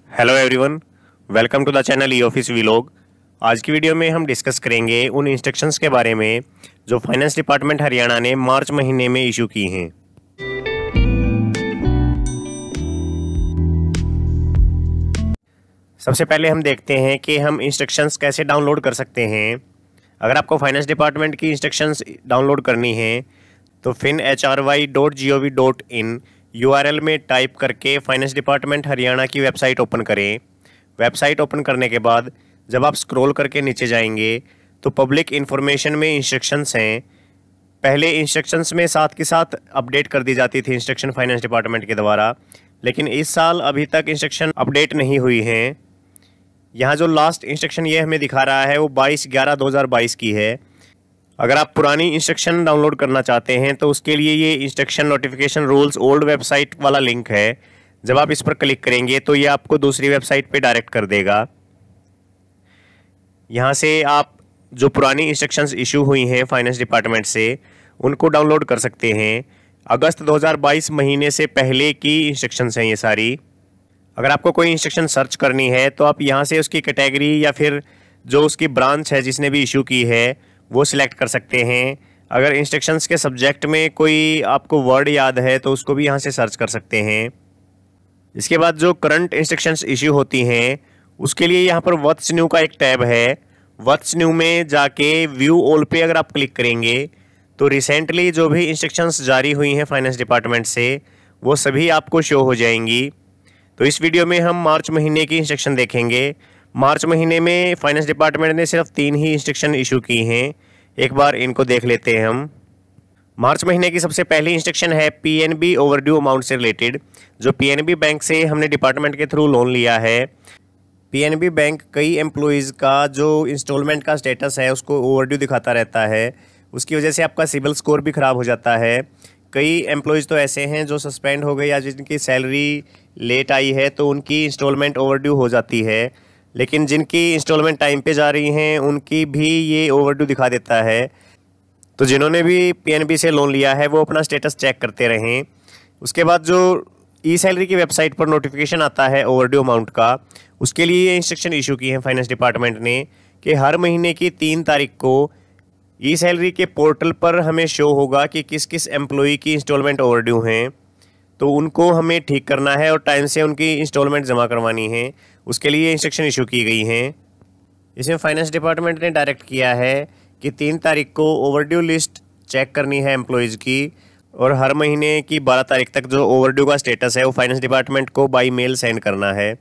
Hello everyone, welcome to the channel E office vlog. आज की video में हम डिस्कस करेंगे उन इंस्ट्रक्शंस के बारे में जो फाइनेंस डिपार्टमेंट हरियाणा ने मार्च महीने में इशू की हैं। सबसे पहले हम देखते हैं कि हम इंस्ट्रक्शंस कैसे डाउनलोड कर सकते हैं। अगर आपको फाइनेंस डिपार्टमेंट की इंस्ट्रक्शंस डाउनलोड करनी है तो finhry.gov.in URL में टाइप करके फाइनेंस डिपार्टमेंट हरियाणा की वेबसाइट ओपन करें। वेबसाइट ओपन करने के बाद जब आप स्क्रॉल करके नीचे जाएंगे तो पब्लिक इन्फॉर्मेशन में इंस्ट्रक्शंस हैं। पहले इंस्ट्रक्शंस में साथ के साथ अपडेट कर दी जाती थी इंस्ट्रक्शन फाइनेंस डिपार्टमेंट के द्वारा, लेकिन इस साल अभी तक इंस्ट्रक्शन अपडेट नहीं हुई हैं। यहाँ जो लास्ट इंस्ट्रक्शन ये हमें दिखा रहा है वो 22/11/2022 की है। अगर आप पुरानी इंस्ट्रक्शन डाउनलोड करना चाहते हैं तो उसके लिए ये instruction notification rules old website वाला लिंक है। जब आप इस पर क्लिक करेंगे तो ये आपको दूसरी वेबसाइट पे डायरेक्ट कर देगा। यहाँ से आप जो पुरानी इंस्ट्रक्शंस इशू हुई हैं फाइनेंस डिपार्टमेंट से उनको डाउनलोड कर सकते हैं। अगस्त 2022 महीने से पहले की इंस्ट्रक्शंस हैं ये सारी। अगर आपको कोई इंस्ट्रक्शन सर्च करनी है तो आप यहाँ से उसकी कैटेगरी या फिर जो उसकी ब्रांच है जिसने भी इशू की है वो सिलेक्ट कर सकते हैं। अगर इंस्ट्रक्शंस के सब्जेक्ट में कोई आपको वर्ड याद है तो उसको भी यहाँ से सर्च कर सकते हैं। इसके बाद जो करंट इंस्ट्रक्शंस इशू होती हैं उसके लिए यहाँ पर व्हाट्स न्यू का एक टैब है। व्हाट्स न्यू में जाके व्यू ऑल पे अगर आप क्लिक करेंगे तो रिसेंटली जो भी इंस्ट्रक्शंस जारी हुई हैं फाइनेंस डिपार्टमेंट से वो सभी आपको शो हो जाएंगी। तो इस वीडियो में हम मार्च महीने की इंस्ट्रक्शन देखेंगे। मार्च महीने में फाइनेंस डिपार्टमेंट ने सिर्फ 3 ही इंस्ट्रक्शन इशू की हैं। एक बार इनको देख लेते हैं हम। मार्च महीने की सबसे पहली इंस्ट्रक्शन है पीएनबी ओवरड्यू अमाउंट से रिलेटेड। जो पीएनबी बैंक से हमने डिपार्टमेंट के थ्रू लोन लिया है, पीएनबी बैंक कई एम्प्लॉयज़ का जो इंस्टॉलमेंट का स्टेटस है उसको ओवरड्यू दिखाता रहता है। उसकी वजह से आपका सिबिल स्कोर भी ख़राब हो जाता है। कई एम्प्लॉयज़ तो ऐसे हैं जो सस्पेंड हो गए या जिनकी सैलरी लेट आई है तो उनकी इंस्टॉलमेंट ओवरड्यू हो जाती है, लेकिन जिनकी इंस्टॉलमेंट टाइम पे जा रही हैं उनकी भी ये ओवरड्यू दिखा देता है। तो जिन्होंने भी पीएनबी से लोन लिया है वो अपना स्टेटस चेक करते रहें। उसके बाद जो ई सैलरी की वेबसाइट पर नोटिफिकेशन आता है ओवरड्यू अमाउंट का, उसके लिए ये इंस्ट्रक्शन इशू की है फाइनेंस डिपार्टमेंट ने कि हर महीने की 3 तारीख को ई सैलरी के पोर्टल पर हमें शो होगा कि किस किस एम्प्लॉई की इंस्टॉलमेंट ओवरड्यू हैं। तो उनको हमें ठीक करना है और टाइम से उनकी इंस्टॉलमेंट जमा करवानी है। उसके लिए इंस्ट्रक्शन इशू की गई हैं। इसमें फाइनेंस डिपार्टमेंट ने डायरेक्ट किया है कि 3 तारीख को ओवरड्यू लिस्ट चेक करनी है एम्प्लॉयज़ की और हर महीने की 12 तारीख तक जो ओवरड्यू का स्टेटस है वो फाइनेंस डिपार्टमेंट को बाई मेल सेंड करना है।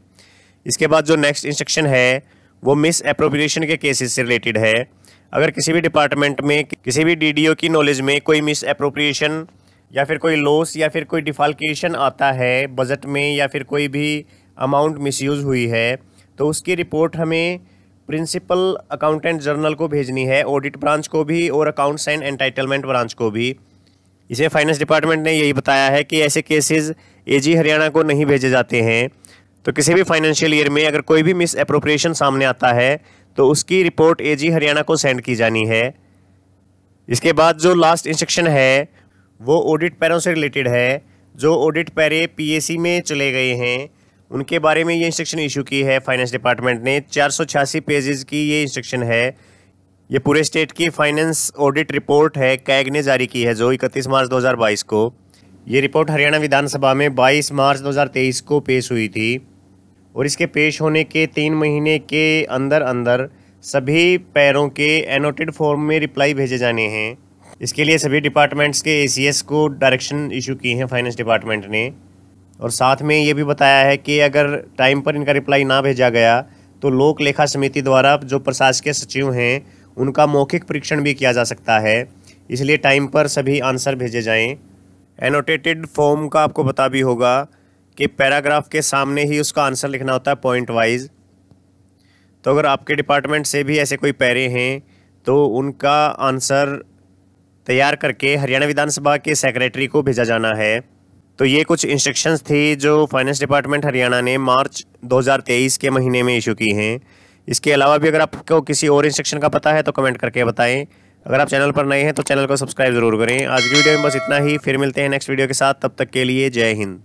इसके बाद जो नेक्स्ट इंस्ट्रक्शन है वो मिस एप्रोप्रिएशन के केसेस से रिलेटेड है। अगर किसी भी डिपार्टमेंट में किसी भी डीडीओ की नॉलेज में कोई मिस एप्रोप्रिएशन या फिर कोई लॉस या फिर कोई डिफाल्केशन आता है बजट में या फिर कोई भी अमाउंट मिसयूज़ हुई है तो उसकी रिपोर्ट हमें प्रिंसिपल अकाउंटेंट जर्नल को भेजनी है, ऑडिट ब्रांच को भी और अकाउंट्स एंड एंटाइटलमेंट ब्रांच को भी। इसे फाइनेंस डिपार्टमेंट ने यही बताया है कि ऐसे केसेस एजी हरियाणा को नहीं भेजे जाते हैं। तो किसी भी फाइनेंशियल ईयर में अगर कोई भी मिस एप्रोप्रिएशन सामने आता है तो उसकी रिपोर्ट एजी हरियाणा को सेंड की जानी है। इसके बाद जो लास्ट इंस्ट्रक्शन है वो ऑडिट पैरों से रिलेटेड है। जो ऑडिट पैरे पीएसी में चले गए हैं उनके बारे में ये इंस्ट्रक्शन इशू की है फाइनेंस डिपार्टमेंट ने। 486 पेजेस की ये इंस्ट्रक्शन है। ये पूरे स्टेट की फाइनेंस ऑडिट रिपोर्ट है, कैग ने जारी की है जो 31 मार्च 2022 को। ये रिपोर्ट हरियाणा विधानसभा में 22 मार्च 2023 को पेश हुई थी और इसके पेश होने के 3 महीने के अंदर अंदर सभी पैरों के एनोटेड फॉर्म में रिप्लाई भेजे जाने हैं। इसके लिए सभी डिपार्टमेंट्स के एसीएस को डायरेक्शन इशू की हैं फाइनेंस डिपार्टमेंट ने। और साथ में ये भी बताया है कि अगर टाइम पर इनका रिप्लाई ना भेजा गया तो लोक लेखा समिति द्वारा जो प्रशासकीय सचिव हैं उनका मौखिक परीक्षण भी किया जा सकता है। इसलिए टाइम पर सभी आंसर भेजे जाएं। एनोटेटेड फॉर्म का आपको पता भी होगा कि पैराग्राफ के सामने ही उसका आंसर लिखना होता है पॉइंट वाइज। तो अगर आपके डिपार्टमेंट से भी ऐसे कोई पैरे हैं तो उनका आंसर तैयार करके हरियाणा विधानसभा के सेक्रेटरी को भेजा जाना है। तो ये कुछ इंस्ट्रक्शंस थी जो फाइनेंस डिपार्टमेंट हरियाणा ने मार्च 2023 के महीने में इशू की हैं। इसके अलावा भी अगर आपको किसी और इंस्ट्रक्शन का पता है तो कमेंट करके बताएं। अगर आप चैनल पर नए हैं तो चैनल को सब्सक्राइब जरूर करें। आज की वीडियो में बस इतना ही, फिर मिलते हैं नेक्स्ट वीडियो के साथ। तब तक के लिए जय हिंद।